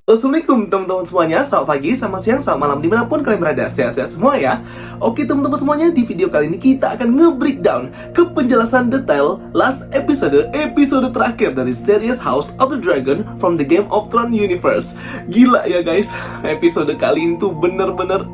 Assalamualaikum teman-teman semuanya, selamat pagi, selamat siang, selamat malam, dimanapun kalian berada, sehat-sehat semua ya. Oke teman-teman semuanya, di video kali ini kita akan nge-breakdown ke penjelasan detail last episode terakhir dari series House of the Dragon from the Game of Thrones universe. Gila ya guys, episode kali ini tuh bener-bener,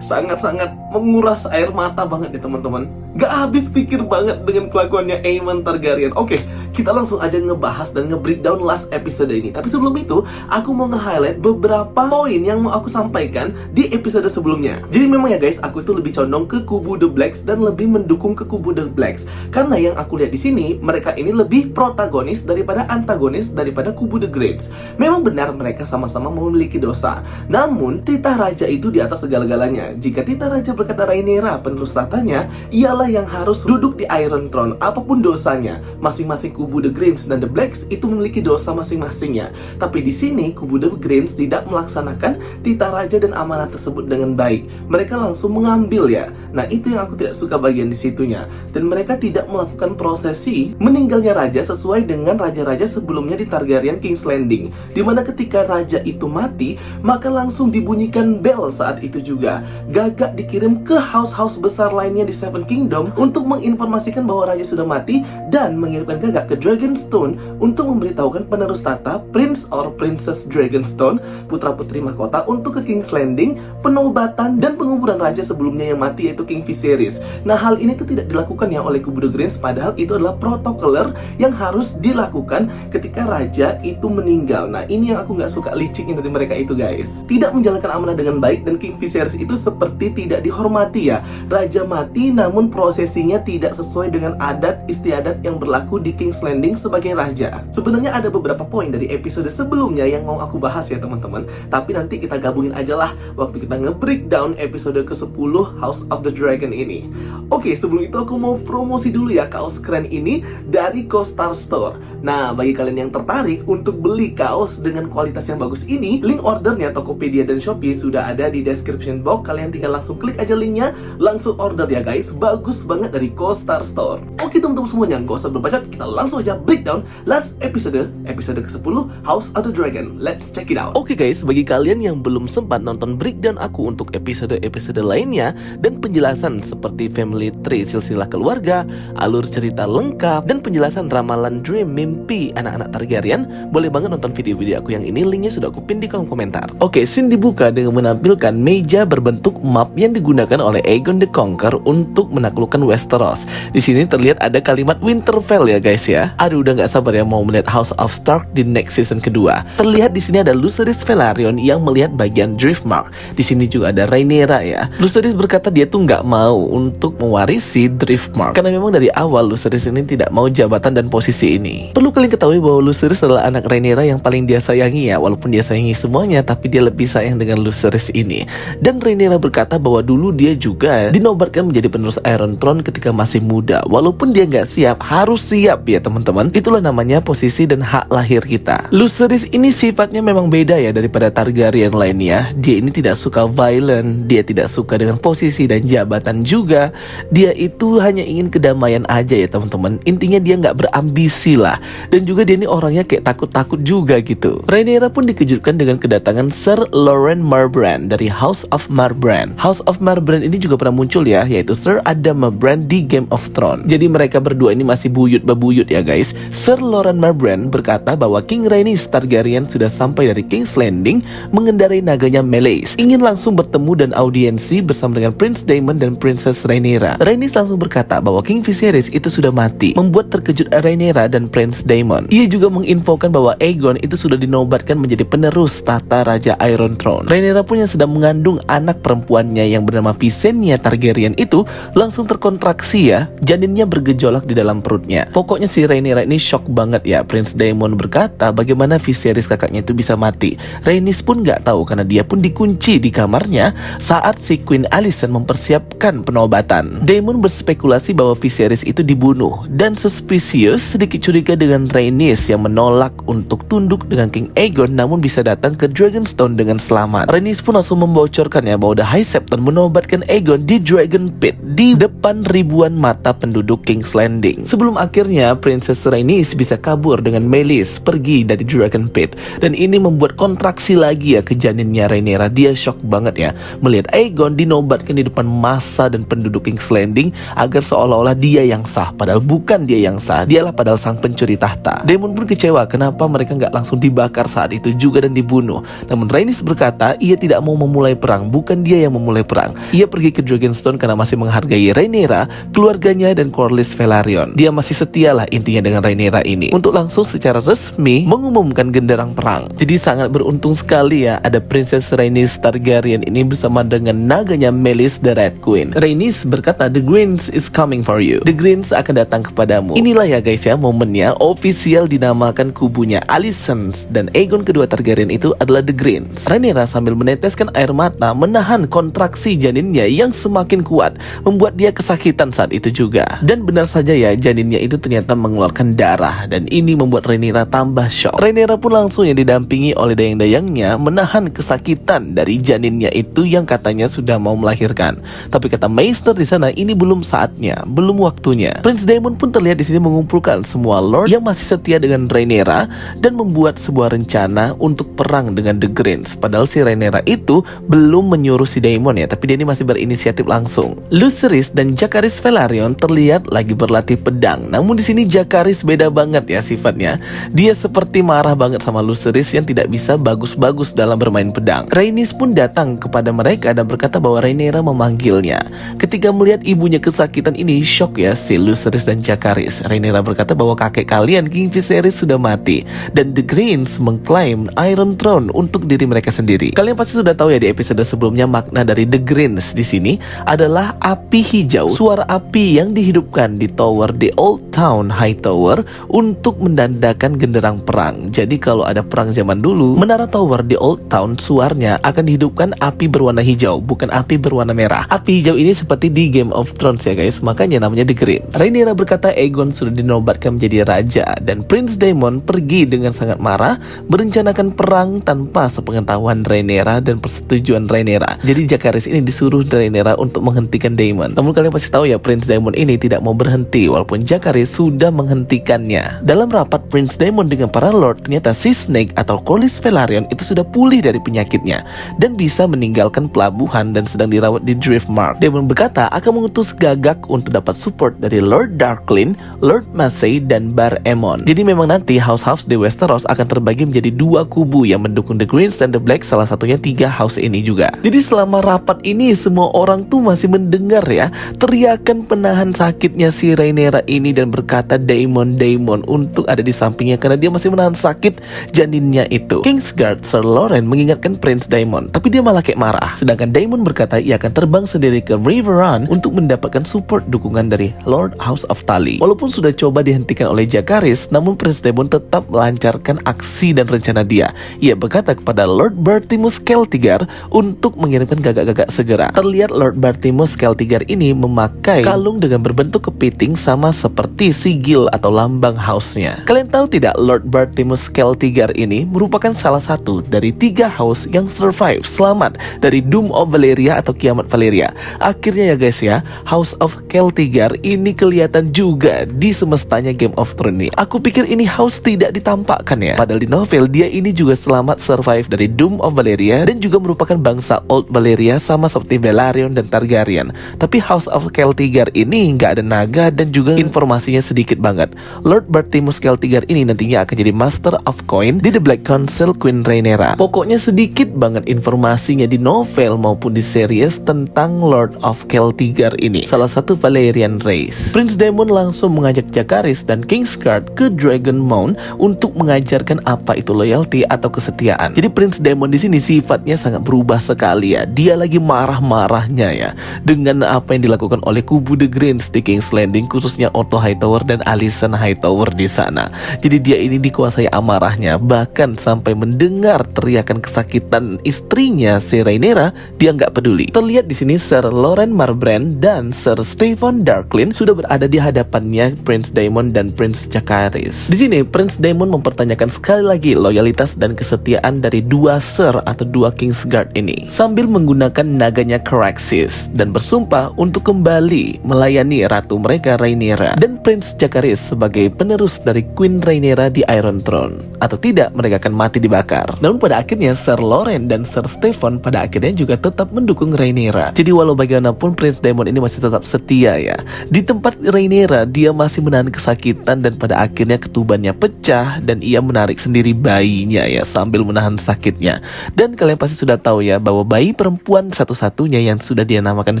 sangat-sangat menguras air mata banget ya teman-teman. Gak habis pikir banget dengan kelakuannya Aemon Targaryen. Oke, kita langsung aja ngebahas dan nge-breakdown last episode ini. Tapi sebelum itu, aku mau nge-highlight beberapa poin yang mau aku sampaikan di episode sebelumnya. Jadi memang ya guys, aku itu lebih condong ke kubu The Blacks dan lebih mendukung ke kubu The Blacks. Karena yang aku lihat di sini, mereka ini lebih protagonis daripada antagonis daripada kubu The Greats. Memang benar mereka sama-sama memiliki dosa. Namun, titah raja itu di atas segala-galanya. Jika titah raja berkata Rhaenyra penerus tahtanya, ialah yang harus duduk di Iron Throne apapun dosanya. Masing-masing kubu The Greens dan The Blacks itu memiliki dosa masing-masingnya. Tapi di sini kubu The Greens tidak melaksanakan titah raja dan amanah tersebut dengan baik. Mereka langsung mengambil ya. Nah, itu yang aku tidak suka bagian di situnya. Dan mereka tidak melakukan prosesi meninggalnya raja sesuai dengan raja-raja sebelumnya di Targaryen King's Landing. Dimana ketika raja itu mati, maka langsung dibunyikan bel saat itu juga. Gagak dikirim ke house-house besar lainnya di Seven Kingdom untuk menginformasikan bahwa raja sudah mati dan mengirimkan Gagak ke Dragonstone untuk memberitahukan penerus tahta Prince or Princess Dragonstone, putra-putri mahkota, untuk ke King's Landing, penobatan dan penguburan raja sebelumnya yang mati yaitu King Viserys. Nah, hal ini tuh tidak dilakukan ya oleh kubu The Greens, padahal itu adalah protokoler yang harus dilakukan ketika raja itu meninggal. Nah, ini yang aku nggak suka liciknya dari mereka itu guys. Tidak menjalankan amanah dengan baik dan King Viserys itu seperti tidak dihormati ya. Raja mati namun prosesinya tidak sesuai dengan adat istiadat yang berlaku di King's Landing sebagai raja. Sebenarnya ada beberapa poin dari episode sebelumnya yang mau aku bahas ya teman-teman. Tapi nanti kita gabungin aja lah waktu kita nge-breakdown episode ke-10 House of the Dragon ini. Oke, sebelum itu aku mau promosi dulu ya kaos keren ini dari CoStar Store. Nah, bagi kalian yang tertarik untuk beli kaos dengan kualitas yang bagus ini, link ordernya Tokopedia dan Shopee sudah ada di description box. Kalian tinggal langsung klik aja linknya, langsung order ya guys. Bagus banget dari CoStar Store. Oke teman-teman semuanya, gak usah berbacot, kita langsung aja breakdown last episode ke-10 House of the Dragon. Let's check it out. Oke guys, bagi kalian yang belum sempat nonton breakdown aku untuk episode-episode lainnya dan penjelasan seperti family tree silsilah keluarga, alur cerita lengkap, dan penjelasan ramalan dream mimpi anak-anak Targaryen, boleh banget nonton video-video aku yang ini, linknya sudah aku pin di kolom komentar. Oke, scene dibuka dengan menampilkan meja berbentuk map yang digunakan oleh Aegon the Conqueror untuk menaklukkan Westeros. Di sini terlihat ada kalimat Winterfell ya guys ya. Aduh, udah nggak sabar ya mau melihat House of Stark di next season kedua. Terlihat di sini ada Lucerys Velaryon yang melihat bagian Driftmark. Di sini juga ada Rhaenyra ya. Lucerys berkata dia tuh nggak mau untuk mewarisi Driftmark karena memang dari awal Lucerys ini tidak mau jabatan dan posisi ini. Perlu kalian ketahui bahwa Lucerys adalah anak Rhaenyra yang paling dia sayangi ya. Walaupun dia sayangi semuanya, tapi dia lebih sayang dengan Lucerys ini. Dan Rhaenyra berkata bahwa dulu dia juga dinobatkan menjadi penerus Iron Throne ketika masih muda. Walaupun dia nggak siap, harus siap ya teman-teman. Itulah namanya posisi dan hak lahir kita. Lucerys ini sifatnya memang beda ya daripada Targaryen lainnya. Dia ini tidak suka violent, dia tidak suka dengan posisi dan jabatan juga. Dia itu hanya ingin kedamaian aja ya teman-teman. Intinya dia nggak berambisi lah. Dan juga dia ini orangnya kayak takut-takut juga gitu. Rhaenyra pun dikejutkan dengan kedatangan Sir Loren Marbrand dari House of Marbrand. House of Marbrand ini juga pernah muncul ya, yaitu Sir Adam Marbrand di Game of Thrones. Jadi mereka berdua ini masih buyut-bebuyut ya guys. Sir Loren Marbrand berkata bahwa King Rhaenys Targaryen sudah sampai dari King's Landing mengendarai naganya Meleys, ingin langsung bertemu dan audiensi bersama dengan Prince Daemon dan Princess Rhaenyra. Rhaenys langsung berkata bahwa King Viserys itu sudah mati, membuat terkejut Rhaenyra dan Prince Daemon. Ia juga menginfokan bahwa Aegon itu sudah dinobatkan menjadi penerus tahta Raja Iron Throne. Rhaenyra pun yang sedang mengandung anak perempuannya yang bernama Visenya Targaryen itu langsung terkontraksi ya, janinnya bergejolak di dalam perutnya. Pokoknya si Rhaenyra ini shock banget ya. Prince Daemon berkata bagaimana Viserys kakaknya itu bisa mati. Rhaenys pun nggak tahu karena dia pun dikunci di kamarnya saat si Queen Alicent mempersiapkan penobatan. Daemon berspekulasi bahwa Viserys itu dibunuh dan suspicious, sedikit curiga dengan Rhaenys yang menolak untuk tunduk dengan King Aegon namun bisa datang ke Dragonstone dengan selamat. Rhaenys pun langsung membocorkan ya bahwa The High Septon menobatkan Aegon di Dragon Pit di depan ribuan mata penduduk King's Landing. Sebelum akhirnya Princess Rhaenys bisa kabur dengan Meleys pergi dari Dragon Pit. Dan Dan ini membuat kontraksi lagi ya ke janinnya Rhaenyra. Dia shock banget ya melihat Aegon dinobatkan di depan massa dan penduduk King's Landing agar seolah-olah dia yang sah, padahal bukan dia yang sah. Dialah padahal sang pencuri tahta. Daemon pun kecewa kenapa mereka nggak langsung dibakar saat itu juga dan dibunuh. Namun Rhaenys berkata ia tidak mau memulai perang, bukan dia yang memulai perang. Ia pergi ke Dragonstone karena masih menghargai Rhaenyra, keluarganya dan Corlys Velaryon. Dia masih setialah intinya dengan Rhaenyra ini untuk langsung secara resmi mengumumkan genderang perang. Jadi sangat beruntung sekali ya ada Princess Rhaenys Targaryen ini bersama dengan naganya Meleys the Red Queen. Rhaenys berkata, "The Greens is coming for you. The Greens akan datang kepadamu." Inilah ya guys ya momennya official dinamakan kubunya Alicent dan Aegon kedua Targaryen itu adalah The Greens. Rhaenyra sambil meneteskan air mata menahan kontraksi janinnya yang semakin kuat, membuat dia kesakitan saat itu juga. Dan benar saja ya, janinnya itu ternyata mengeluarkan darah dan ini membuat Rhaenyra tambah shock. Rhaenyra pun langsung yang didampingi oleh dayang-dayangnya menahan kesakitan dari janinnya itu yang katanya sudah mau melahirkan. Tapi kata Maester di sana ini belum saatnya, belum waktunya. Prince Daemon pun terlihat di sini mengumpulkan semua lord yang masih setia dengan Rhaenyra dan membuat sebuah rencana untuk perang dengan The Greens. Padahal si Rhaenyra itu belum menyuruh si Daemon ya, tapi dia ini masih berinisiatif langsung. Lucerys dan Jacaerys Velaryon terlihat lagi berlatih pedang. Namun di sini Jacaerys beda banget ya sifatnya. Dia seperti marah banget sama Lucerys yang tidak bisa bagus-bagus dalam bermain pedang. Rhaenys pun datang kepada mereka dan berkata bahwa Rhaenyra memanggilnya. Ketika melihat ibunya kesakitan ini, shock ya si Lucerys dan Jacaerys. Rhaenyra berkata bahwa kakek kalian King Viserys sudah mati dan The Greens mengklaim Iron Throne untuk diri mereka sendiri. Kalian pasti sudah tahu ya di episode sebelumnya makna dari The Greens di sini adalah api hijau, suara api yang dihidupkan di tower The Old Town High Tower untuk menandakan genderang perang. Jadi kalau ada perang zaman dulu, menara tower The Old Town suaranya akan dihidupkan api berwarna hijau, bukan api berwarna merah. Api hijau ini seperti di Game of Thrones ya guys, makanya namanya The Greens. Rhaenyra berkata Aegon sudah dinobatkan menjadi raja dan Prince Daemon pergi dengan sangat marah merencanakan perang tanpa sepengetahuan Rhaenyra dan persetujuan Rhaenyra. Jadi Jacaerys ini disuruh Rhaenyra untuk menghentikan Daemon. Namun kalian pasti tahu ya Prince Daemon ini tidak mau berhenti walaupun Jacaerys sudah menghentikannya. Dalam rapat Prince Daemon dengan para lord, ternyata si Snake atau Corlys Velaryon itu sudah pulih dari penyakitnya dan bisa meninggalkan pelabuhan dan sedang dirawat di Driftmark. Daemon berkata akan mengutus Gagak untuk dapat support dari Lord Darklyn, Lord Massey dan Bar Aemon. Jadi memang nanti house-house di Westeros akan terbagi menjadi dua kubu yang mendukung The Greens dan The Black, salah satunya 3 house ini juga. Jadi selama rapat ini semua orang tuh masih mendengar ya teriakan penahan sakitnya si Rhaenyra ini dan berkata Daemon untuk ada di sampingnya karena dia masih menahan sakit janinnya itu. Kingsguard Sir Loren mengingatkan Prince Daemon, tapi dia malah kayak marah. Sedangkan Daemon berkata ia akan terbang sendiri ke Riverrun untuk mendapatkan support dukungan dari Lord House of Tully. Walaupun sudah coba dihentikan oleh Jacaerys, namun Prince Daemon tetap melancarkan aksi dan rencana dia. Ia berkata kepada Lord Bartimus Celtigar untuk mengirimkan gagak-gagak segera. Terlihat Lord Bartimus Celtigar ini memakai kalung dengan berbentuk kepiting sama seperti sigil atau lambang house-nya. Kalian tahu tidak Lord Bartimus Celtigar ini merupakan salah satu dari 3 house yang survive, selamat dari Doom of Valyria atau Kiamat Valyria. Akhirnya ya guys ya, House of Celtigar ini kelihatan juga di semestanya Game of Thrones ini. Aku pikir ini house tidak ditampakkan ya, padahal di novel dia ini juga selamat survive dari Doom of Valyria dan juga merupakan bangsa Old Valyria sama seperti Velaryon dan Targaryen. Tapi House of Celtigar ini nggak ada naga dan juga informasinya sedikit banget. Lord Bartimus Celtigar ini nantinya akan jadi Master of Coin di The Black Council Queen Rhaenyra. Pokoknya sedikit banget informasinya di novel maupun di series tentang Lord of Celtigar ini, salah satu Valyrian race. Prince Daemon langsung mengajak Jacaerys dan Kingsguard ke Dragonmount untuk mengajarkan apa itu loyalty atau kesetiaan. Jadi Prince Daemon di sini sifatnya sangat berubah sekali ya. Dia lagi marah-marahnya ya dengan apa yang dilakukan oleh kubu The Greens di King's Landing, khususnya Otto Hightower dan Alicent Hightower di sana. Jadi dia ini dikuasai amarahnya, bahkan sampai mendengar teriakan kesakitan istrinya si Rhaenyra, dia nggak peduli. Terlihat di sini Sir Loren Marbrand dan Sir Stephen Darklyn sudah berada di hadapannya Prince Daemon dan Prince Jacaerys. Di sini Prince Daemon mempertanyakan sekali lagi loyalitas dan kesetiaan dari 2 Sir atau 2 Kingsguard ini sambil menggunakan naganya Caraxes dan bersumpah untuk kembali melayani ratu mereka Rhaenyra dan Prince Jacaerys sebagai penerus dari Queen Rhaenyra di Iron Throne. Atau tidak, mereka akan mati dibakar. Namun pada akhirnya Sir Loren dan Sir Stefan pada akhirnya juga tetap mendukung Rhaenyra. Jadi walau bagaimanapun Prince Daemon ini masih tetap setia ya. Di tempat Rhaenyra dia masih menahan kesakitan dan pada akhirnya ketubannya pecah dan ia menarik sendiri bayinya ya sambil menahan sakitnya. Dan kalian pasti sudah tahu ya bahwa bayi perempuan satu-satunya yang sudah dia namakan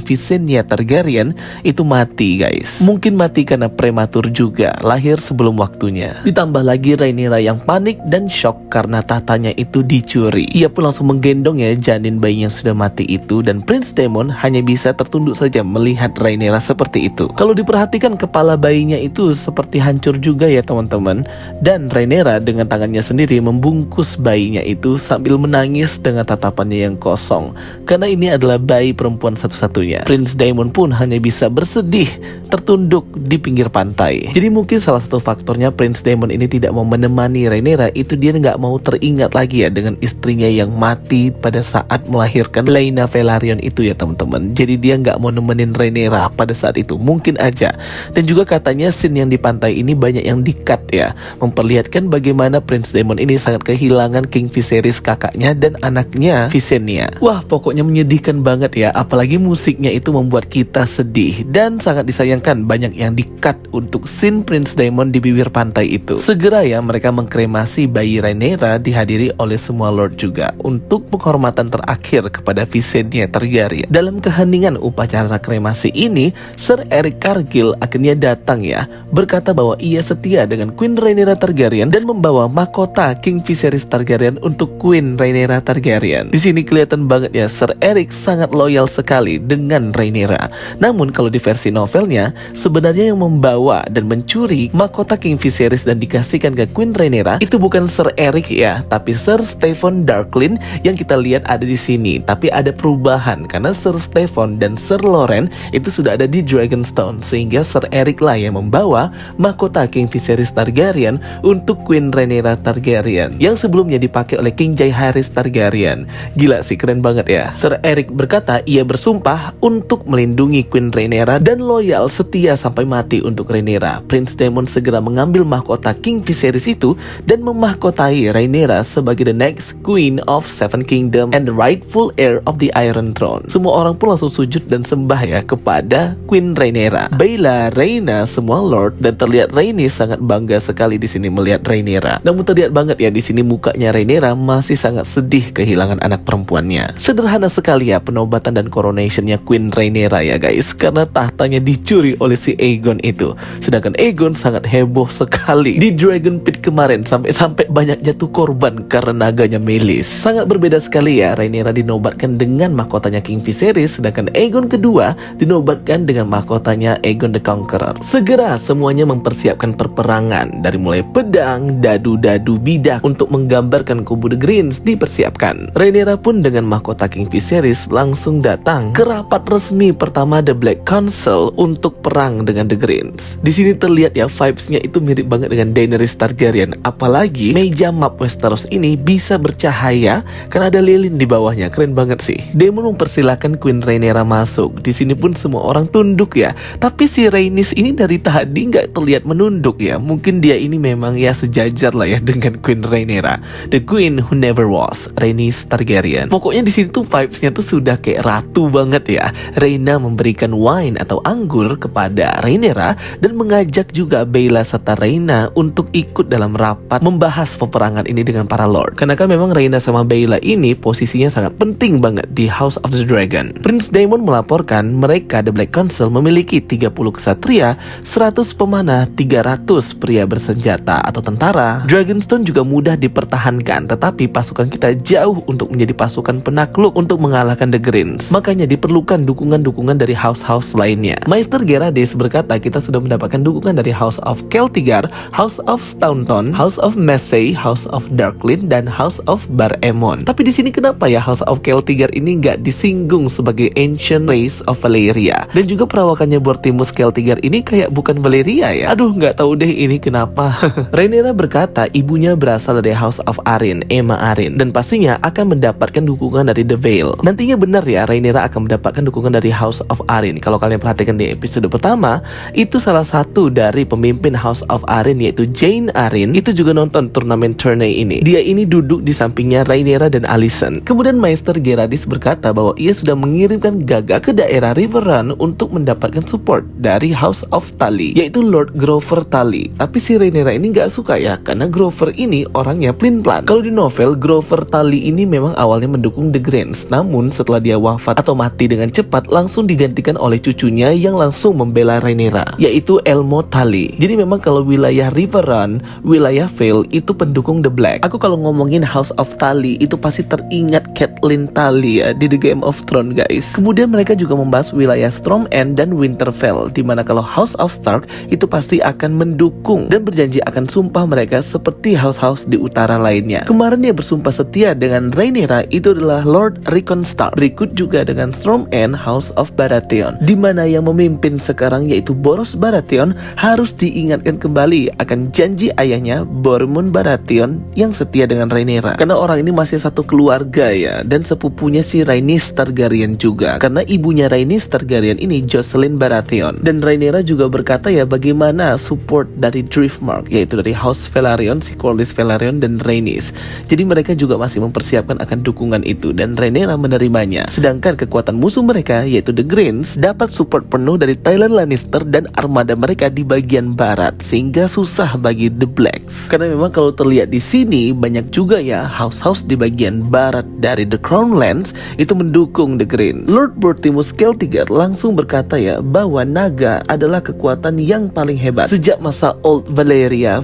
Visenya Targaryen itu mati guys. Mungkin mati karena prematur juga, lahir sebelum waktunya. Ditambah lagi Rhaenyra yang panik dan shock karena tahtanya itu dicuri. Ia pun langsung menggendong ya janin bayi yang sudah mati itu dan Prince Daemon hanya bisa tertunduk saja melihat Rhaenyra seperti itu. Kalau diperhatikan kepala bayinya itu seperti hancur juga ya teman-teman. Dan Rhaenyra dengan tangannya sendiri membungkus bayinya itu sambil menangis dengan tatapannya yang kosong. Karena ini adalah bayi perempuan satu-satunya. Prince Daemon pun hanya bisa bersedih tertunduk di pinggir pantai. Jadi mungkin salah satu faktornya Prince Daemon ini tidak mau menemani Rhaenyra itu dia nggak mau teringat lagi ya dengan istrinya yang mati pada saat melahirkan Laena Velaryon itu ya teman-teman. Jadi dia nggak mau nemenin Rhaenyra pada saat itu, mungkin aja. Dan juga katanya scene yang di pantai ini banyak yang di-cut ya, memperlihatkan bagaimana Prince Daemon ini sangat kehilangan King Viserys kakaknya dan anaknya Visenya. Wah pokoknya menyedihkan banget ya, apalagi musiknya itu membuat kita sedih dan sangat disayangkan banyak yang di-cut untuk scene Prince Daemon di bibir pantai itu. Segera ya mereka mengkremasi bayi Rhaenyra dihadiri oleh semua lord juga untuk penghormatan terakhir kepada Visenya Targaryen. Dalam keheningan upacara kremasi ini, Sir Eric Cargill akhirnya datang ya, berkata bahwa ia setia dengan Queen Rhaenyra Targaryen dan membawa mahkota King Viserys Targaryen untuk Queen Rhaenyra Targaryen. Di sini kelihatan banget ya Sir Eric sangat loyal sekali dengan Rhaenyra. Namun kalau di versi novelnya sebenarnya yang membawa dan mencuri mahkota King Viserys dan dikasihkan ke Queen Rhaenyra itu bukan Sir Eric ya, tapi Sir Stefan Darklyn yang kita lihat ada di sini. Tapi ada perubahan karena Sir Stefan dan Sir Loren itu sudah ada di Dragonstone, sehingga Sir Eric lah yang membawa mahkota King Viserys Targaryen untuk Queen Rhaenyra Targaryen yang sebelumnya dipakai oleh King Jaehaerys Targaryen. Gila sih, keren banget ya. Sir Eric berkata ia bersumpah untuk melindungi Queen Rhaenyra dan loyal setia sampai mati untuk Rhaenyra. Prince Daemon segera mengambil mahkota King Viserys itu dan memahkotai Rhaenyra sebagai the next Queen of Seven Kingdom and the rightful heir of the Iron Throne. Semua orang pun langsung sujud dan sembah ya kepada Queen Rhaenyra. Baela, Rhaena, semua lord dan terlihat Rhaenys sangat bangga sekali di sini melihat Rhaenyra. Namun terlihat banget ya di sini mukanya Rhaenyra masih sangat sedih kehilangan anak perempuannya. Sederhana sekali ya penobatan dan coronationnya Queen Rhaenyra ya guys, karena tahtanya dicuri oleh si Aegon itu. Sedangkan Aegon sangat heboh sekali di Dragon Pit kemarin sampai banyak jatuh korban karena naganya Meleys. Sangat berbeda sekali ya, Rhaenyra dinobatkan dengan mahkotanya King Viserys, sedangkan Aegon kedua dinobatkan dengan mahkotanya Aegon the Conqueror. Segera semuanya mempersiapkan perperangan, dari mulai pedang, dadu-dadu bidak untuk menggambarkan kubu The Greens dipersiapkan. Rhaenyra pun dengan mahkota King Viserys langsung datang ke rapat resmi pertama The Black Council untuk perang dengan The Greens. Di sini terlihat ya vibes-nya itu mirip banget dengan Daenerys Targaryen, apalagi meja map Westeros ini bisa bercahaya karena ada lilin di bawahnya. Keren banget sih. Daemon mempersilahkan Queen Rhaenyra masuk. Di sini pun semua orang tunduk ya. Tapi si Rhaenys ini dari tadi nggak terlihat menunduk ya. Mungkin dia ini memang ya sejajar lah ya dengan Queen Rhaenyra, the Queen who never was, Rhaenys Targaryen. Pokoknya di situ vibes-nya tuh sudah kayak ratu banget ya. Rhaena memberikan wine atau anggur kepada Rhaenyra dan mengajak juga Baela serta Rhaena untuk ikut dalam rapat membahas peperangan ini dengan para lord. Karena kan memang Rhaena sama Baela ini posisinya sangat penting banget di House of the Dragon. Prince Daemon melaporkan mereka The Black Council memiliki 30 ksatria, 100 pemanah, 300 pria bersenjata atau tentara. Dragonstone juga mudah dipertahankan, tetapi pasukan kita jauh untuk menjadi pasukan penakluk untuk mengalahkan The Greens. Makanya diperlukan dukungan-dukungan dari house-house lainnya. Maester Gerades berkata kita sudah mendapatkan dukungan dari House of Celtigar, House of Staunton, House of Massey, House of Darklyn, dan House of Bar-Aemon. Tapi di sini kenapa ya House of Celtigar ini nggak disinggung sebagai ancient race of Valyria? Dan juga perawakannya Bortimus Celtigar ini kayak bukan Valyria ya? Aduh, nggak tahu deh ini kenapa. Rhaenyra berkata ibunya berasal dari House of Arryn, Aemma Arryn, dan pastinya akan mendapatkan dukungan dari The Vale. Nantinya benar ya, Rhaenyra akan mendapatkan dukungan dari House of Arryn. Kalau kalian perhatikan di episode pertama, itu salah satu dari pemimpin House of Arryn yaitu Jane Arryn itu juga nonton turnamen Turney ini. Dia ini duduk di sampingnya Rhaenyra dan Alicent. Kemudian Maester Gerardis berkata bahwa ia sudah mengirimkan Gaga ke daerah Riverrun untuk mendapatkan support dari House of Tully, yaitu Lord Grover Tully. Tapi si Rhaenyra ini gak suka ya, karena Grover ini orangnya pelin-pelan. Kalau di novel, Grover Tully ini memang awalnya mendukung The Greens, namun setelah dia wafat atau mati dengan cepat, langsung digantikan oleh cucunya yang langsung membela Rhaenyra, yaitu Elmo Tully. Jadi memang kalau wilayah Riverrun, wilayah Vale itu pendukung The Black. Aku kalau ngomongin House of Tully itu pasti teringat Catelyn Tully ya di The Game of Thrones guys. Kemudian mereka juga membahas wilayah Storm End dan Winterfell, dimana kalau House of Stark itu pasti akan mendukung dan berjanji akan sumpah mereka seperti house-house di utara lainnya. Kemarin dia bersumpah setia dengan Rhaenyra itu adalah Lord Rickon Stark. Berikut juga dengan Storm End House of Baratheon, dimana yang memimpin sekarang yaitu Boros Baratheon harus diingatkan kembali akan janji ayahnya Bormund Baratheon yang setia dengan Rhaenyra, karena orang ini masih satu keluarga ya, dan sepupunya si Rhaenys Targaryen juga, karena ibunya Rhaenys Targaryen ini Jocelyn Baratheon. Dan Rhaenyra juga berkata ya bagaimana support dari Driftmark, yaitu dari House Velaryon, si Corlys Velaryon dan Rhaenys. Jadi mereka juga masih mempersiapkan akan dukungan itu, dan Rhaenyra menerimanya. Sedangkan kekuatan musuh mereka yaitu The Greens dapat support penuh dari Tywin Lannister dan armada mereka di bagian barat, sehingga susah bagi The Blacks. Karena memang kalau terlihat di sini banyak juga ya house-house di bagian barat dari The Crown Lands itu mendukung The Greens. Lord Bortimus Celtigar langsung berkata ya bahwa naga adalah kekuatan yang paling hebat. Sejak masa Old Valyria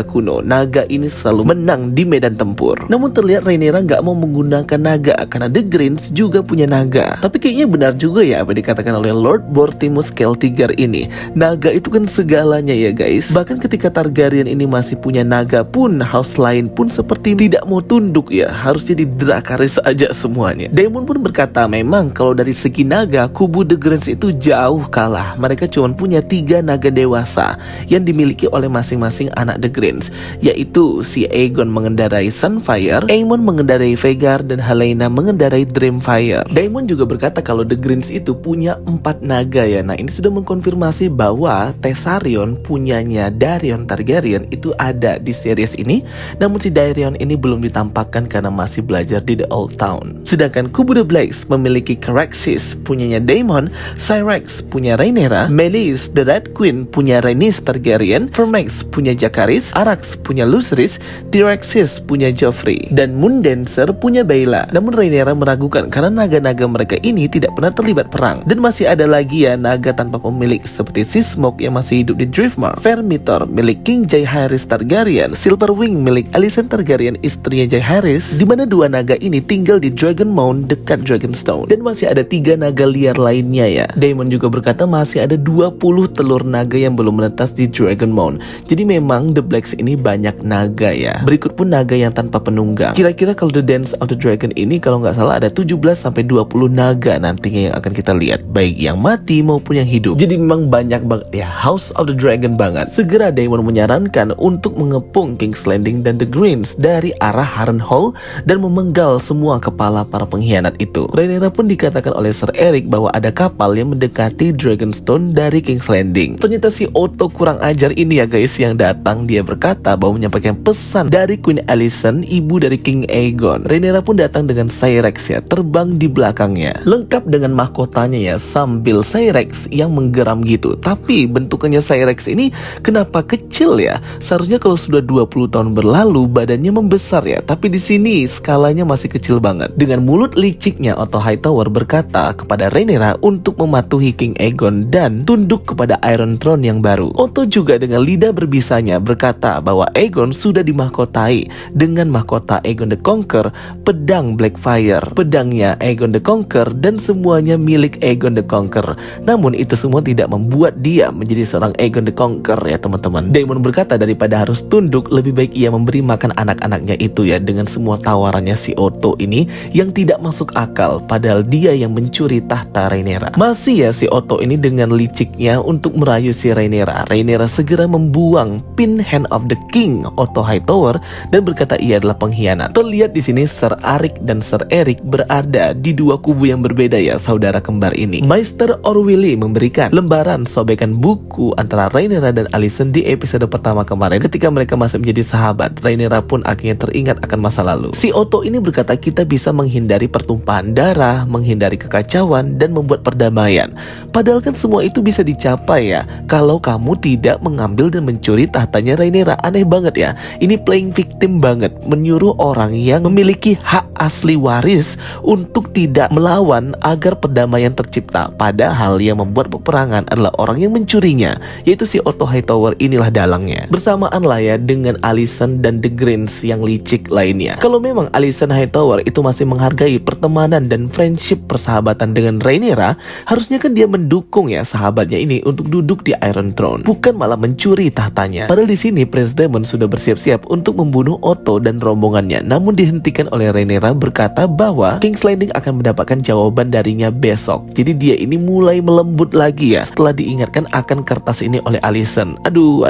kuno, naga ini selalu menang di medan tempur. Namun terlihat Rhaenyra nggak mau menggunakan naga karena The Greens juga punya naga. Tapi kayaknya benar juga ya apa dikatakan oleh Lord Bortimus Celtigar ini. Naga itu kan segalanya ya guys. Bahkan ketika Targaryen ini masih punya naga pun, house lain pun seperti tidak mau tunduk ya, harus jadi Dracarys aja semuanya. Daemon pun berkata memang kalau dari segi naga, kubu The Greens itu jauh kalah. Mereka cuma punya 3 naga dewasa yang dimiliki oleh masing-masing anak The Greens, yaitu si Aegon mengendarai Sunfire, Aemon mengendarai Vhagar, dan Helaena mengendarai Dreamfire. Daemon juga berkata kalau The Greens itu punya 4 naga ya. Nah ini sudah mengkonfirmasi bahwa Tessarion punyanya Daeron Targaryen itu ada di series ini, namun si Daeron ini belum ditampakkan karena masih belajar di The Old Town. Sedangkan kubu The Blacks memiliki Caraxes punyanya Daemon, Syrax punya Rhaenyra, Meleys the Red Queen punya Rhaenys Targaryen, Vermax punya Jacaerys, Arrax punya Lucerys, Tyraxes punya Joffrey, dan Mundenser punya Baela. Namun Rhaenyra meragukan karena naga-naga mereka ini tidak pernah terlibat perang. Dan masih ada lagi ya naga tanpa pemilik seperti si Smoke yang masih hidup di Driftmark, Vermithor milik King Jaehaerys Targaryen, Silverwing milik Alicent Targaryen istrinya Jaehaerys, di mana 2 naga ini tinggal di Dragonmound dekat Dragonstone. Dan masih ada 3 naga liar lainnya ya. Daemon juga berkata masih ada 20 telur naga yang belum menetas di Dragonmound. Jadi memang The Blacks ini banyak naga ya. Berikut pun naga yang tanpa penunggang. Kira-kira kalau The Dance of the Dragon ini kalau nggak salah ada 17-20 naga nantinya yang akan kita lihat, baik yang mati maupun yang hidup. Jadi memang banyak banget ya House of the Dragon banget. Segera Daemon menyarankan untuk mengepung King's Landing dan The Greens dari arah Harrenhal dan memenggal semua kepala para pengkhianat itu. Rhaenyra pun dikatakan oleh Sir Eric bahwa ada kapal yang mendekati Dragonstone dari King's Landing. Ternyata si Otto kurang ajar ini ya guys yang datang. Dia berkata bahwa menyampaikan pesan dari Queen Alicent, ibu dari King Aegon. Rhaenyra pun datang dengan Syrax ya, terbang di belakangnya, lengkap dengan mahkotanya ya, sambil Syrax yang menggeram gitu. Tapi bentukannya Syrax ini kenapa kecil ya? Seharusnya kalau sudah 20 tahun berlalu badannya membesar ya, tapi di sini skalanya masih kecil banget. Dengan mulut liciknya, Otto Hightower berkata kepada Rhaenyra untuk mematuhi King Aegon dan tunduk kepada Iron Throne yang baru. Otto juga dengan lidah berbisanya berkata bahwa Aegon sudah dimahkotai dengan mahkota Aegon the Conqueror, pedang Blackfyre, pedangnya Aegon the Conqueror, dan semuanya milik Aegon the Conqueror. Namun itu semua tidak membuat dia menjadi seorang Aegon the Conqueror ya teman-teman. Daemon berkata daripada harus tunduk, lebih baik ia memberi makan anak-anaknya itu ya, dengan semua tawarannya si Otto ini yang tidak masuk akal, padahal dia yang mencuri tahta Rhaenyra. Masih ya si Otto ini dengan liciknya untuk merayu si Rhaenyra. Rhaenyra segera membuang pin Hand of the King Otto Hightower dan berkata ia adalah pengkhianat. Terlihat di sini Sir Arik dan Sir Eric berada di 2 kubu yang berbeda ya, saudara kembar ini. Maester Orwilly memberikan lembaran sobekan buku antara Rhaenyra dan Alicent di episode pertama kemarin ketika mereka masih menjadi bersahabat. Rhaenyra pun akhirnya teringat akan masa lalu. Si Otto ini berkata kita bisa menghindari pertumpahan darah, menghindari kekacauan, dan membuat perdamaian. Padahal kan semua itu bisa dicapai ya kalau kamu tidak mengambil dan mencuri tahtanya Rhaenyra. Aneh banget ya. Ini playing victim banget, menyuruh orang yang memiliki hak asli waris untuk tidak melawan agar perdamaian tercipta. Padahal yang membuat peperangan adalah orang yang mencurinya, yaitu si Otto Hightower inilah dalangnya. Bersamaan lah ya dengan Alicent dan The Greens yang licik lainnya. Kalau memang Alicent Hightower itu masih menghargai pertemanan dan friendship persahabatan dengan Rhaenyra, harusnya kan dia mendukung ya sahabatnya ini untuk duduk di Iron Throne, bukan malah mencuri tahtanya. Padahal di sini Prince Daemon sudah bersiap-siap untuk membunuh Otto dan rombongannya, namun dihentikan oleh Rhaenyra berkata bahwa King's Landing akan mendapatkan jawaban darinya besok. Jadi dia ini mulai melembut lagi ya setelah diingatkan akan kertas ini oleh Alicent. Aduh.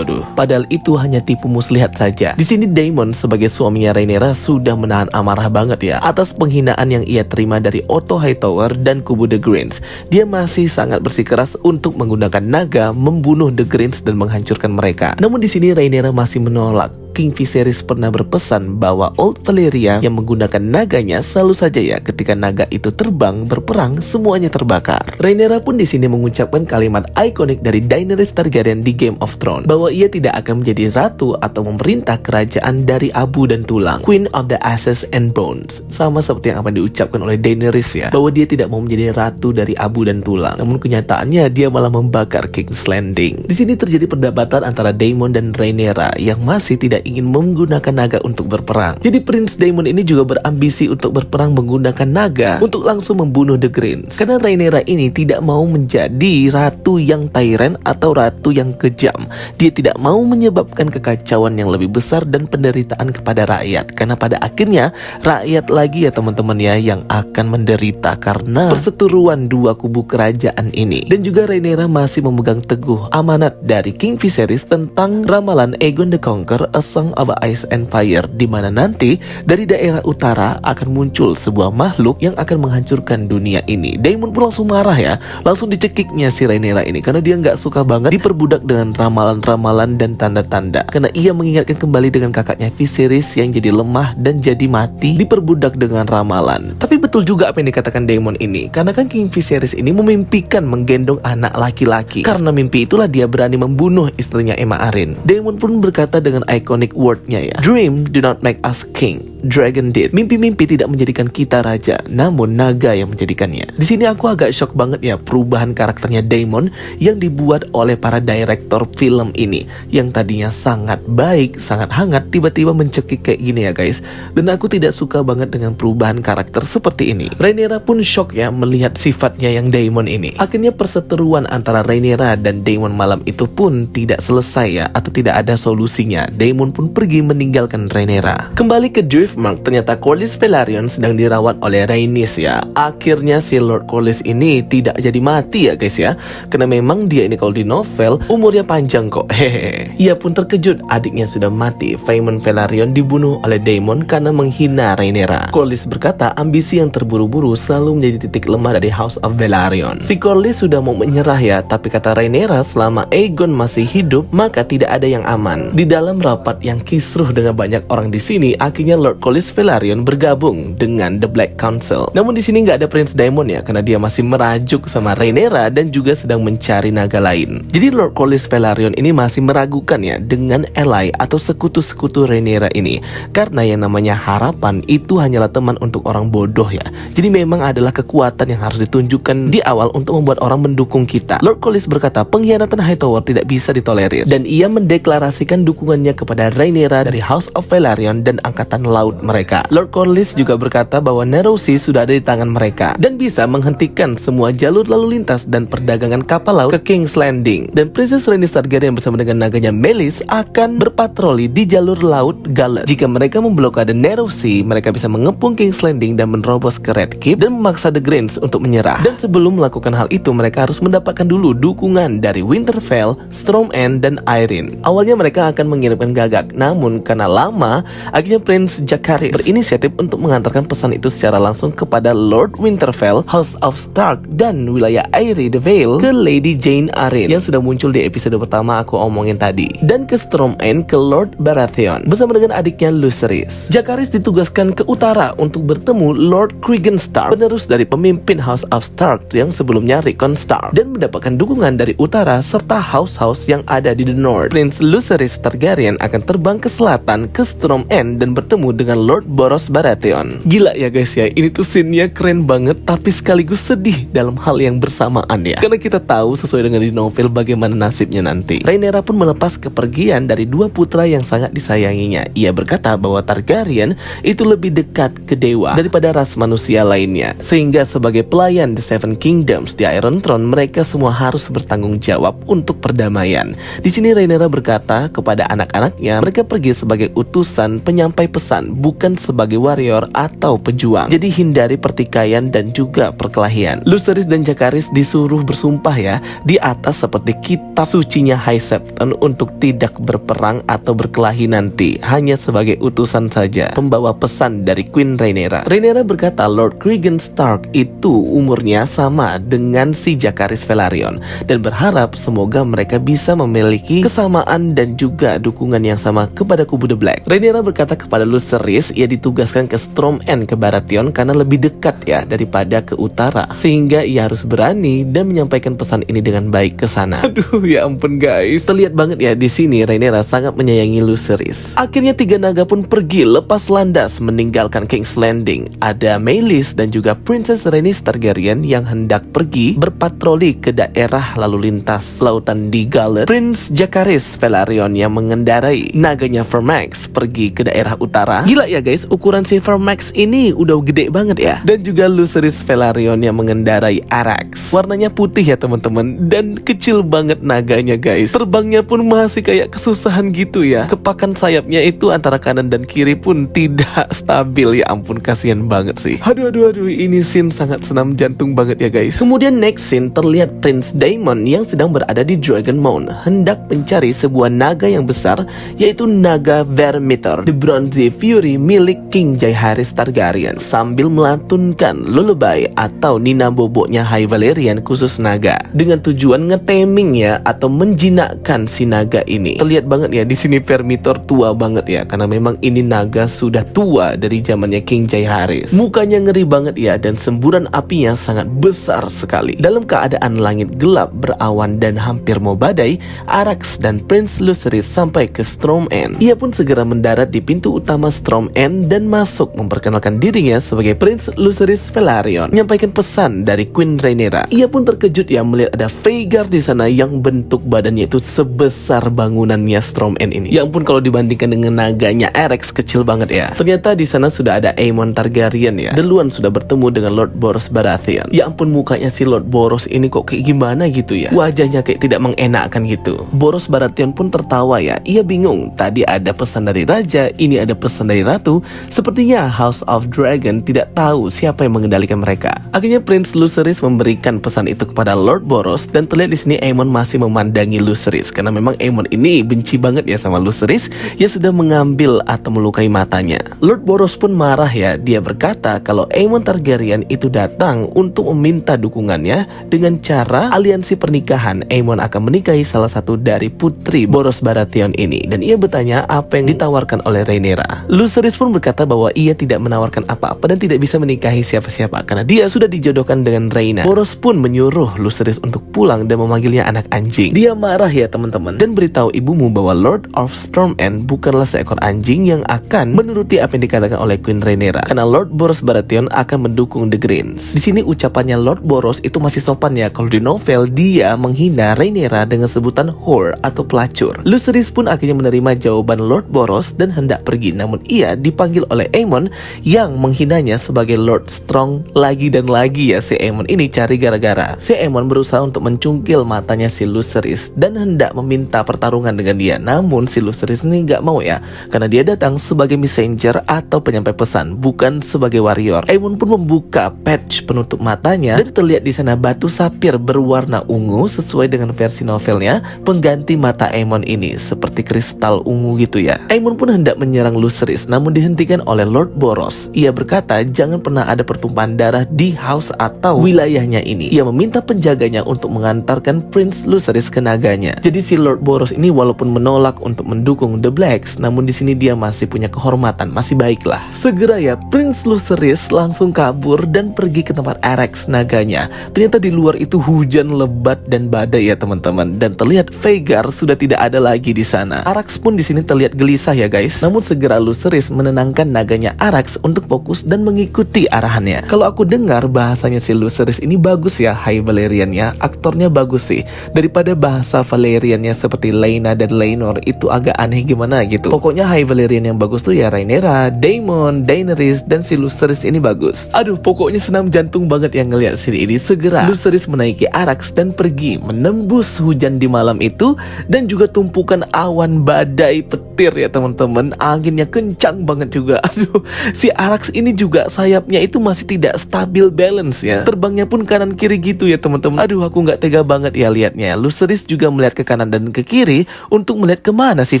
Padahal itu hanya tipu muslihat saja. Di sini Daemon sebagai suaminya Rhaenyra sudah menahan amarah banget ya atas penghinaan yang ia terima dari Otto Hightower dan kubu The Greens. Dia masih sangat bersikeras untuk menggunakan naga membunuh The Greens dan menghancurkan mereka. Namun di sini Rhaenyra masih menolak. King Viserys pernah berpesan bahwa Old Valyria yang menggunakan naganya selalu saja ya ketika naga itu terbang berperang semuanya terbakar. Rhaenyra pun di sini mengucapkan kalimat ikonik dari Daenerys Targaryen di Game of Thrones bahwa ia tidak akan menjadi ratu atau memerintah kerajaan dari abu dan tulang, Queen of the Ashes and Bones. Sama seperti yang akan diucapkan oleh Daenerys ya, bahwa dia tidak mau menjadi ratu dari abu dan tulang. Namun kenyataannya dia malah membakar King's Landing. Di sini terjadi perdebatan antara Daemon dan Rhaenyra yang masih tidak ingin menggunakan naga untuk berperang. Jadi Prince Daemon ini juga berambisi untuk berperang menggunakan naga untuk langsung membunuh The Greens. Karena Rhaenyra ini tidak mau menjadi ratu yang tyrant atau ratu yang kejam. Dia tidak mau menyebabkan kekacauan yang lebih besar dan penderitaan kepada rakyat. Karena pada akhirnya rakyat lagi ya teman-teman ya yang akan menderita karena perseteruan dua kubu kerajaan ini. Dan juga Rhaenyra masih memegang teguh amanat dari King Viserys tentang ramalan Aegon the Conqueror, A Song of Ice and Fire, di mana nanti dari daerah utara akan muncul sebuah makhluk yang akan menghancurkan dunia ini. Daemon pun langsung marah ya, langsung dicekiknya si Rhaenyra ini karena dia nggak suka banget diperbudak dengan ramalan-ramalan dan tanda-tanda. Karena ia mengingatkan kembali dengan kakaknya Viserys yang jadi lemah dan jadi mati diperbudak dengan ramalan. Tapi betul juga apa yang dikatakan Daemon ini, karena kan King Viserys ini memimpikan menggendong anak laki-laki. Karena mimpi itulah dia berani membunuh istrinya Aemma Arryn. Daemon pun berkata dengan iconic wordnya ya, "Dream do not make us king, dragon did." Mimpi-mimpi tidak menjadikan kita raja, namun naga yang menjadikannya. Di sini aku agak shock banget ya perubahan karakternya Daemon yang dibuat oleh para direktur film ini, yang tadinya sangat baik, sangat hangat, tiba-tiba mencekik kayak gini ya guys. Dan aku tidak suka banget dengan perubahan karakter seperti ini. Rhaenyra pun shock ya melihat sifatnya yang Daemon ini. Akhirnya perseteruan antara Rhaenyra dan Daemon malam itu pun tidak selesai ya, atau tidak ada solusinya. Daemon pun pergi meninggalkan Rhaenyra. Kembali ke Driftmark, ternyata Corlys Velaryon sedang dirawat oleh Rhaenys ya. Akhirnya si Lord Corlys ini tidak jadi mati ya guys ya, karena memang dia ini kalau di novel umurnya panjang kok. Hehehe. Ia pun terkejut adiknya sudah mati. Vaemond Velaryon dibunuh oleh Daemon karena menghina Rhaenyra. Corlys berkata ambisi yang terburu-buru selalu menjadi titik lemah dari House of Velaryon. Si Corlys sudah mau menyerah ya, tapi kata Rhaenyra selama Aegon masih hidup maka tidak ada yang aman. Di dalam rapat yang kisruh dengan banyak orang di sini, akhirnya Lord Corlys Velaryon bergabung dengan The Black Council. Namun di sini nggak ada Prince Daemon ya, karena dia masih merajuk sama Rhaenyra dan juga sedang mencari naga lain. Jadi Lord Corlys Velaryon ini masih meragukan ya dengan ally atau sekutu-sekutu Rhaenyra ini, karena yang namanya harapan itu hanyalah teman untuk orang bodoh ya. Jadi memang adalah kekuatan yang harus ditunjukkan di awal untuk membuat orang mendukung kita. Lord Corlys berkata pengkhianatan Hightower tidak bisa ditolerir, dan ia mendeklarasikan dukungannya kepada Rhaenyra dari House of Velaryon dan angkatan laut mereka. Lord Corlys juga berkata bahwa Narrow Sea sudah ada di tangan mereka dan bisa menghentikan semua jalur lalu lintas dan perdagangan kapal laut ke King's Landing. Dan Princess Rhaenys Targaryen bersama dengan naganya Meleys akan berpatroli di jalur laut Galad. Jika mereka memblokade Narrow Sea, mereka bisa mengepung King's Landing dan menerobos ke Red Keep dan memaksa The Greens untuk menyerah. Dan sebelum melakukan hal itu, mereka harus mendapatkan dulu dukungan dari Winterfell, Storm End, dan Aeryn. Awalnya mereka akan mengirimkan gagak, namun karena lama, akhirnya Prince Jacaerys berinisiatif untuk mengantarkan pesan itu secara langsung kepada Lord Winterfell, House of Stark, dan wilayah Eyrie the Vale ke Lady Jane Arryn yang sudah muncul di episode pertama aku omongin tadi, dan ke Storm End ke Lord Baratheon bersama dengan adiknya Lucerys. Jacaerys ditugaskan ke utara untuk bertemu Lord Cregan Stark, penerus dari pemimpin House of Stark yang sebelumnya Rickon Stark, dan mendapatkan dukungan dari utara serta house-house yang ada di the north. Prince Lucerys Targaryen akan terbang ke selatan ke Storm End dan bertemu dengan Lord Boros Baratheon. Gila ya guys ya, ini tuh scene-nya keren banget tapi sekaligus sedih dalam hal yang bersamaan ya. Karena kita tahu sesuai dengan di novel bagaimana nasibnya nanti. Rhaenyra pun melepas kepergian dari dua putra yang sangat disayanginya. Ia berkata bahwa Targaryen itu lebih dekat ke dewa daripada ras manusia lainnya. Sehingga sebagai pelayan The Seven Kingdoms di Iron Throne, mereka semua harus bertanggung jawab untuk perdamaian. Di sini Rhaenyra berkata kepada anak-anaknya, mereka pergi sebagai utusan penyampai pesan, bukan sebagai warrior atau pejuang. Jadi hindari pertikaian dan juga perkelahian. Lucerys dan Jacaerys disuruh bersumpah ya di atas seperti kitab sucinya High Septon untuk tidak berperang atau berkelahi nanti, hanya sebagai utusan saja, pembawa pesan dari Queen Rhaenyra. Rhaenyra berkata Lord Cregan Stark itu umurnya sama dengan si Jacaerys Velaryon dan berharap semoga mereka bisa memiliki kesamaan dan juga dukungan yang sama kepada kubu The Black. Rhaenyra berkata kepada Lucerys ia ditugaskan ke Storm End ke Baratheon karena lebih dekat ya daripada ke utara, sehingga ia harus berani dan menyampaikan pesan ini dengan baik ke sana. Aduh ya ampun guys, terlihat banget ya di sini Rhaenyra sangat menyayangi Lucerys. Akhirnya tiga naga pun pergi lepas landas meninggalkan King's Landing. Ada Meleys dan juga Princess Rhaenys Targaryen yang hendak pergi berpatroli ke daerah lalu lintas lautan di Galad. Prince Jacaerys Velaryon yang mengendarai naganya Vermax pergi ke daerah utara. Gila ya guys, ukuran si Vermax ini udah gede banget ya. Dan juga Lucerys Velaryon yang mengendarai Arrax. Warnanya putih ya teman-teman, dan kecil banget naganya guys. Terbangnya pun masih kayak kesusahan gitu ya. Kepakan sayapnya itu antara kanan dan kiri pun tidak stabil. Ya ampun, kasihan banget sih. Aduh, ini scene sangat senam jantung banget ya guys. Kemudian next scene terlihat Prince Daemon yang sedang berada di Dragonmount, hendak mencari sebuah naga yang besar, yaitu naga Vermithor, the Bronze Fury milik King Jaehaerys Targaryen, sambil melantunkan lullaby atau nina boboknya High Valyrian khusus naga, dengan tujuan ngetaming ya atau menjinakkan si naga ini. Terlihat banget ya di sini Vermithor tua banget ya, karena memang ini naga sudah tua dari zamannya King Jaehaerys. Mukanya ngeri banget ya, dan semburan apinya sangat besar sekali. Dalam keadaan langit gelap berawan dan hampir mau badai, Arrax dan Prince Lucerys sampai ke Storm End. Ia pun segera mendarat di pintu utama Storm End dan masuk memperkenalkan dirinya sebagai Prince Lucerys Velaryon, menyampaikan pesan dari Queen Rhaenyra. Ia pun terkejut ya melihat ada Vhagar di sana yang bentuk badannya itu sebesar bangunannya Storm End ini. Ya ampun, kalau dibandingkan dengan naganya Arrax kecil banget ya. Ternyata di sana sudah ada Aemon Targaryen ya, duluan sudah bertemu dengan Lord Boros Baratheon. Ya ampun, mukanya si Lord Boros ini kok kayak gimana gitu ya, wajahnya kayak tidak mengenakkan gitu. Boros Baratheon pun tertawa ya. Ia bingung, tadi ada pesan dari raja, ini ada pesan dari ratu. Sepertinya House of Dragon tidak tahu siapa yang mengendalikan mereka. Akhirnya Prince Lucerys memberikan pesan itu kepada Lord Boros, dan terlihat di sini Aemon masih memandangi Lucerys karena memang Aemon ini benci banget ya sama Lucerys yang sudah mengambil atau melukai matanya. Lord Boros pun marah ya. Dia berkata kalau Aemon Targaryen itu datang untuk meminta dukungannya dengan cara aliansi pernikahan. Aemon akan menikahi salah satu dari putri Boros Baratheon ini, dan ia bertanya apa yang ditawarkan oleh Rhaenyra. Lucerys pun berkata bahwa ia tidak menawarkan apa-apa dan tidak bisa menikahi siapa-siapa karena dia sudah dijodohkan dengan Rhaena. Boros pun menyuruh Lucerys untuk pulang dan memanggilnya anak anjing. Dia marah ya teman-teman, dan beritahu ibumu bahwa Lord of Storm End bukanlah seekor anjing yang akan menuruti apa yang dikatakan oleh Queen Rhaenyra, karena Lord Boros Baratheon akan mendukung The Greens. Di sini ucapannya Lord Boros itu masih sopan ya. Kalau di novel dia menghina Rhaenyra dengan sebutan whore atau pelacur. Lucerys pun akhirnya menerima jawaban Lord Boros dan hendak pergi, namun ia dipanggil oleh Aemon yang menghinanya sebagai Lord Strong. Lagi dan lagi ya si Aemon ini cari gara-gara. Si Aemon berusaha untuk mencungkil matanya si Lucerys dan hendak meminta pertarungan dengan dia, namun si Lucerys ini gak mau ya, karena dia datang sebagai messenger atau penyampai pesan, bukan sebagai warrior. Aemon pun membuka patch penutup matanya dan terlihat di sana batu sapir berwarna ungu sesuai dengan versi novelnya. Pengganti mata Aemon ini seperti kristal ungu gitu ya. Aemon pun hendak menyerang Lucerys namun dihentikan oleh Lord Boros. Ia berkata jangan pernah ada pertumpahan darah di house atau wilayahnya ini. Ia meminta penjaganya untuk mengantarkan Prince Lucerys ke naganya. Jadi si Lord Boros ini walaupun menolak untuk mendukung The Blacks, namun di sini dia masih punya kehormatan, masih baiklah. Segera ya Prince Lucerys langsung kabur dan pergi ke tempat Arrax naganya. Ternyata di luar itu hujan lebat dan badai ya teman-teman, dan terlihat Vhagar sudah tidak ada lagi di sana. Arrax pun di sini terlihat gelisah ya guys. Namun segera Lucerys menenangkan naganya Arrax untuk fokus dan mengikuti arahannya. Kalau aku dengar bahasanya si Lucerys ini bagus ya, High Valyrian ya. Aktornya bagus sih. Daripada bahasa Valyriannya seperti Laena dan Laenor itu agak aneh gimana gitu. Pokoknya High Valyrian yang bagus tuh ya Rhaenyra, Daemon, Daenerys, dan si Lucerys ini bagus. Aduh, pokoknya senam jantung banget yang ngeliat sini ini. Segera Lucerys menaiki Arrax dan pergi menembus hujan di malam itu dan juga tumpukan awan badai petir ya teman-teman. Anginnya kencang banget juga. Aduh, si Arrax ini juga sayapnya itu masih tidak stabil balance ya. Terbangnya pun kanan kiri gitu ya teman-teman. Aduh, aku nggak tega banget ya liatnya. Lucerys juga melihat ke kanan dan ke kiri untuk melihat kemana si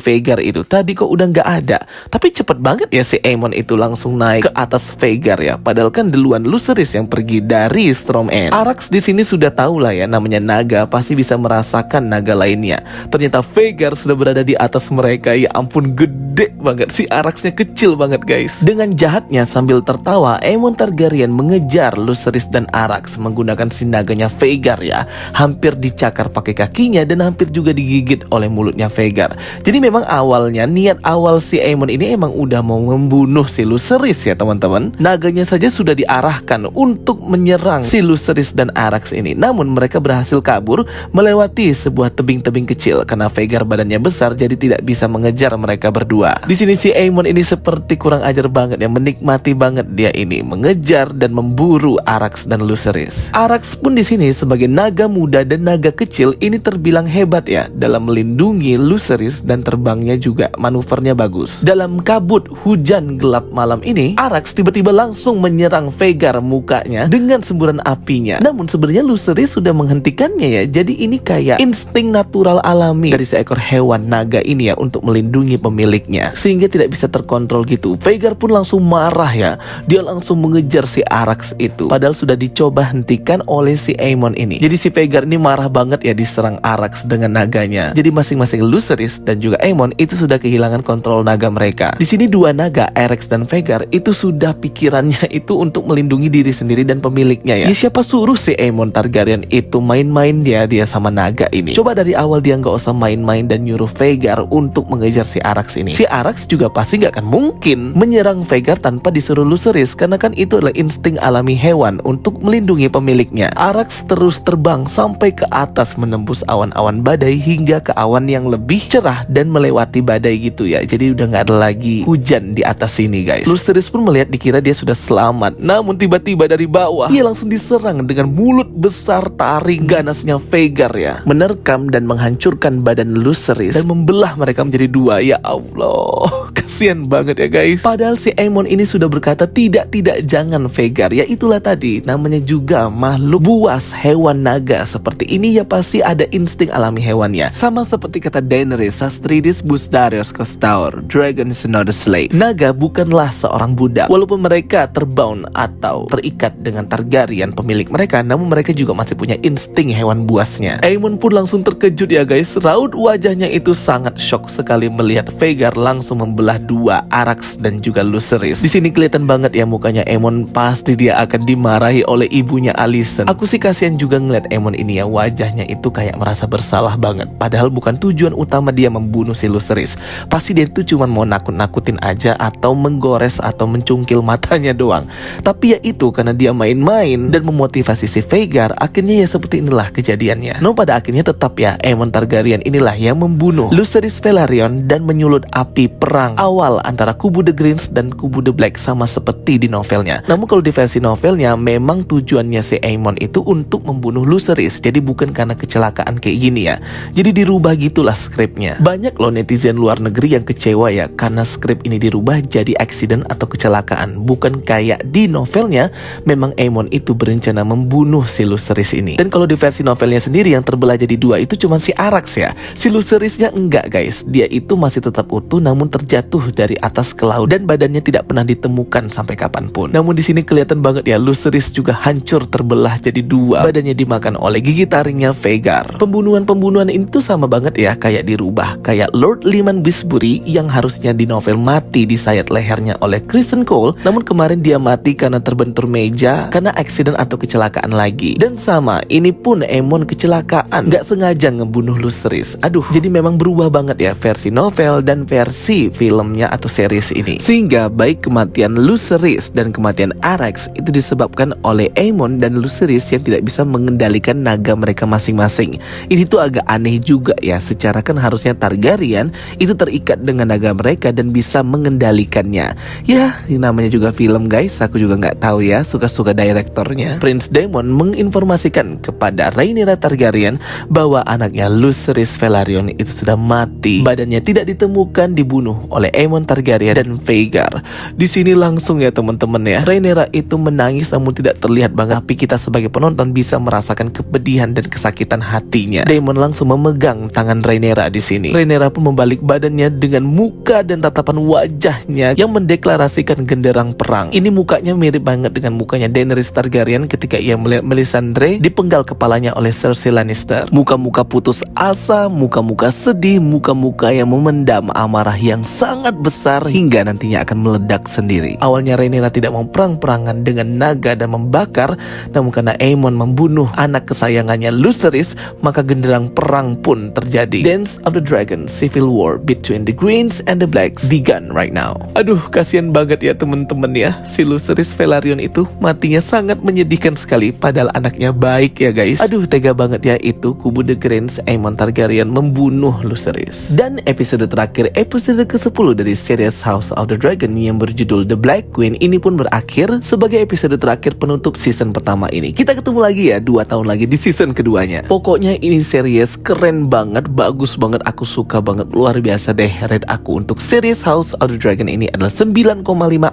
Vhagar itu. Tadi kok udah nggak ada. Tapi cepet banget ya si Aemon itu langsung naik ke atas Vhagar ya. Padahal kan duluan Lucerys yang pergi dari Storm End. Arrax di sini sudah tahu lah ya, namanya naga pasti bisa merasakan naga lainnya. Ternyata Vhagar sudah berada di atas mereka. Ya ampun, gede banget. Si Arraxnya kecil banget guys. Dengan jahatnya sambil tertawa, Aemon Targaryen mengejar Lucerys dan Arrax menggunakan si naganya Vhagar ya. Hampir dicakar pakai kakinya dan hampir juga digigit oleh mulutnya Vhagar. Jadi memang awalnya niat awal si Aemon ini emang udah mau membunuh si Lucerys ya teman-teman. Naganya saja sudah diarahkan untuk menyerang si Lucerys dan Arrax ini. Namun mereka berhasil kabur melewati sebuah tebing-tebing kecil karena Vhagar badannya besar jadi tidak bisa mengejar mereka berdua. Di sini si Aemon ini seperti kurang ajar banget ya, menikmati banget dia ini mengejar dan memburu Arrax dan Lucerys. Arrax pun di sini sebagai naga muda dan naga kecil ini terbilang hebat ya dalam melindungi Lucerys dan terbangnya juga manuvernya bagus. Dalam kabut hujan gelap malam ini, Arrax tiba-tiba langsung menyerang Vhagar mukanya dengan semburan apinya. Namun sebenarnya Lucerys sudah menghentikannya ya. Jadi ini kayak insting natural alami dari seekor hewan naga ini ya untuk melindungi pemiliknya sehingga tidak bisa terkontrol gitu. Vhagar pun langsung marah ya. Dia langsung mengejar si Arrax itu. Padahal sudah dicoba hentikan oleh si Aemon ini. Jadi si Vhagar ini marah banget ya diserang Arrax dengan naganya. Jadi masing-masing Lucerys dan juga Aemon itu sudah kehilangan kontrol naga mereka. Di sini dua naga, Arrax dan Vhagar itu sudah pikirannya itu untuk melindungi diri sendiri dan pemiliknya ya. Ya siapa suruh si Aemon Targaryen itu main-main dia sama naga ini. Coba dari awal dia nggak usah main-main dan nyuruh Vhagar untuk mengejar si Arrax ini. Si Arrax juga pasti nggak akan mungkin menyerang Vhagar tanpa disuruh Lucerys karena kan itu adalah insting alami hewan untuk melindungi pemiliknya. Arrax terus terbang sampai ke atas menembus awan-awan badai hingga ke awan yang lebih cerah dan melewati badai gitu ya. Jadi udah nggak ada lagi hujan di atas sini guys. Lucerys pun melihat dikira dia sudah selamat. Namun tiba-tiba dari bawah ia langsung diserang dengan mulut besar taring ganasnya Vhagar ya. Menerkam dan menghancurkan badan Lucerys dan membelah mereka menjadi dua. Ya Allah, kasihan banget ya guys. Padahal si Aemon ini sudah berkata tidak jangan Vhagar. Ya itulah tadi namanya juga makhluk buas hewan naga seperti ini ya pasti ada insting alami hewannya. Sama seperti kata Daenerys, Sastridis Busdarios Costaur, Dragon is not a slave. Naga bukanlah seorang budak. Walaupun mereka terbound atau terikat dengan Targaryen pemilik mereka, namun mereka juga masih punya insting hewan buasnya. Aemon pun langsung terkejut ya guys. Raut wajahnya itu sangat shock sekali melihat Vhagar langsung membelah dua Arrax dan juga Lucerys. Di sini kelihatan banget ya mukanya Aemon, pasti dia akan dimarahi oleh ibunya Alicent. Aku sih kasihan juga ngeliat Aemon ini ya, wajahnya itu kayak merasa bersalah banget. Padahal bukan tujuan utama dia membunuh si Lucerys. Pasti dia itu cuma mau nakut-nakutin aja atau menggores atau mencungkil matanya doang. Tapi ya itu karena dia main-main dan memotivasi si Vhagar, akhirnya ya seperti inilah kejadiannya. No, pada akhirnya tetap ya Aemon Targaryen inilah yang membunuh Lucerys Velaryon dan menyulut api perang awal antara kubu The Greens dan kubu The Black sama seperti di novelnya. Namun kalau di versi novelnya memang tujuannya si Aemon itu untuk membunuh Lucerys. Jadi bukan karena kecelakaan kayak gini ya. Jadi dirubah gitulah skripnya. Banyak loh netizen luar negeri yang kecewa ya karena skrip ini dirubah jadi accident atau kecelakaan. Bukan kayak di novelnya memang Aemon itu berencana membunuh si Lucerys ini. Dan kalau di versi novelnya sendiri yang terbelah jadi dua itu cuma si Arrax ya. Si Lucerysnya enggak guys. Dia itu masih tetap utuh namun terjatuh dari atas ke laut dan badannya tidak pernah ditemukan sampai kapanpun. Namun di sini kelihatan banget ya, Lucerys juga hancur terbelah jadi dua. Badannya dimakan oleh gigi taringnya Vhagar. Pembunuhan itu sama banget ya, kayak dirubah. Kayak Lord Lyman Bisbury yang harusnya di novel mati disayat lehernya oleh Criston Cole, namun kemarin dia mati karena terbentur meja karena accident atau kecelakaan lagi. Dan sama, ini pun Aemon kecelakaan, gak sengaja ngebunuh Lucerys. Aduh, jadi memang berubah banget ya versi novel dan versi filmnya atau series ini. Sehingga baik kematian Lucerys dan kematian Arrax itu disebabkan oleh Aemon dan Lucerys yang tidak bisa mengendalikan naga mereka masing-masing. Ini tuh agak aneh juga ya, secara kan harusnya Targaryen itu terikat dengan naga mereka dan bisa mengendalikannya. Ya, ini namanya juga film guys, aku juga nggak tahu ya, suka-suka direktornya. Prince Daemon menginformasikan kepada Rhaenyra Targaryen bahwa anaknya Lucerys Velaryon itu sudah mati. Badannya tidak ditemukan, dibunuh oleh Aemon Targaryen dan Vhagar. Di sini langsung ya teman-teman ya, Rhaenyra itu menangis namun tidak terlihat banget, tapi kita sebagai penonton bisa merasakan kepedihan dan kesakitan hatinya. Daemon langsung memegang tangan Rhaenyra di sini. Rhaenyra pun membalik badannya dengan muka dan tatapan wajahnya yang mendeklarasikan genderang perang. Ini mukanya mirip banget dengan mukanya Daenerys Targaryen ketika ia melihat Melisandre dipenggal kepalanya oleh Cersei Lannister. Muka-muka putus asa, muka-muka sedih, muka-muka yang memendam amarah yang sangat besar hingga nantinya akan meledak sendiri. Awalnya Rhaenyra tidak mau perang-perangan dengan naga dan membakar, namun karena Aemon membunuh anak kesayangannya Lucerys, maka genderang perang pun terjadi. Dance of the Dragon, Civil War between the Greens and the Blacks begun right now. Aduh, kasihan banget ya teman-teman ya, si Lucerys Velaryon itu matinya sangat menyedihkan sekali, padahal anaknya baik ya guys. Aduh, tega banget ya itu kubu The Greens, Aemon Targaryen membunuh Lucerys. Dan episode terakhir, episode ke-10 dari series House of the Dragon yang berjudul The Black Queen ini pun berakhir sebagai episode terakhir penutup season pertama ini. Kita ketemu lagi ya 2 tahun lagi di season keduanya. Pokoknya ini series keren banget, bagus banget, aku suka banget, luar biasa deh. Rate aku untuk series House of the Dragon ini adalah 9,5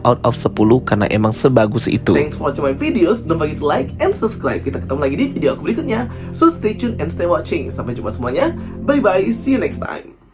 out of 10 karena emang sebagus itu. Thanks for watching my videos. Don't forget to like and subscribe. Kita ketemu lagi di video aku berikutnya. So stay tuned and stay watching. Sampai jumpa semuanya. Bye bye. See you next time.